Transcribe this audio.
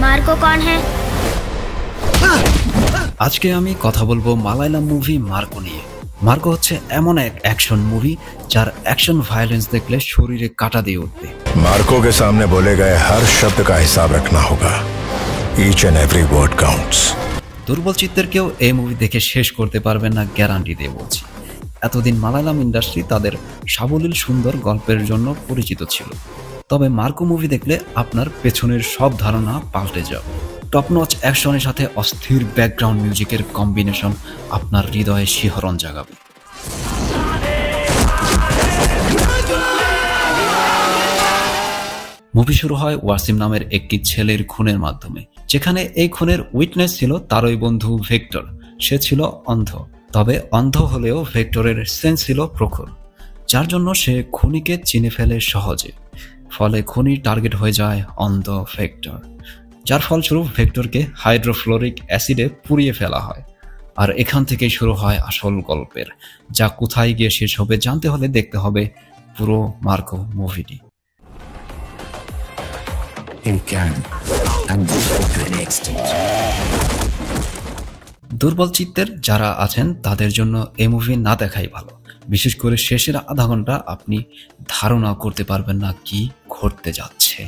Marco कौन है? আজকে আমি কথা বলবো মালায়ালাম মুভি মার্কো নিয়ে। মার্কো হচ্ছে এমন এক অ্যাকশন মুভি যার অ্যাকশন ভায়োলেন্স দেখলে শরীরে কাঁটা দিয়ে উঠবে। मार्को के सामने बोले गए हर शब्द का हिसाब रखना होगा। Each and every word counts. দুর্বল চিত্তের কেউ এই মুভি দেখে শেষ করতে পারবে না, গ্যারান্টি দিয়ে বলছি। এতদিন মালায়ালাম ইন্ডাস্ট্রি তাদের সাবলীল সুন্দর গল্পের জন্য পরিচিত ছিল, তবে মার্কো মুভি দেখলে আপনার পেছনের সব ধারণা পাল্টে যাবে। টপ নচ অ্যাকশনের সাথে অস্থির ব্যাকগ্রাউন্ড মিউজিকের কম্বিনেশন আপনার হৃদয়ে শিহরণ জাগাবে। মুভি শুরু হয় ওয়াসিম নামের একটি ছেলের খুনের মাধ্যমে, যেখানে এই খুনের উইটনেস ছিল তারই বন্ধু ভেক্টর। সে ছিল অন্ধ, তবে অন্ধ হলেও ভেক্টরের সেন্স ছিল প্রখর, যার জন্য সে খুনিকে চিনে ফেলে সহজে। ফলে খুনির টার্গেট হয়ে যায় অন্ধ ভেক্টর, যার ফলস্বরূপ ভেক্টরকে হাইড্রোফ্লোরিক অ্যাসিডে পুড়িয়ে ফেলা হয়। আর এখান থেকেই শুরু হয় আসল গল্পের, যা কোথায় গিয়ে শেষ হবে জানতে হলে দেখতে হবে পুরো মার্কো মুভিটি। দুর্বল চিত্তের যারা আছেন তাদের জন্য এই মুভি না দেখাই ভালো। বিশেষ করে শেষের আধা ঘন্টা আপনি ধারণা করতে পারবেন না কি ঘটতে যাচ্ছে।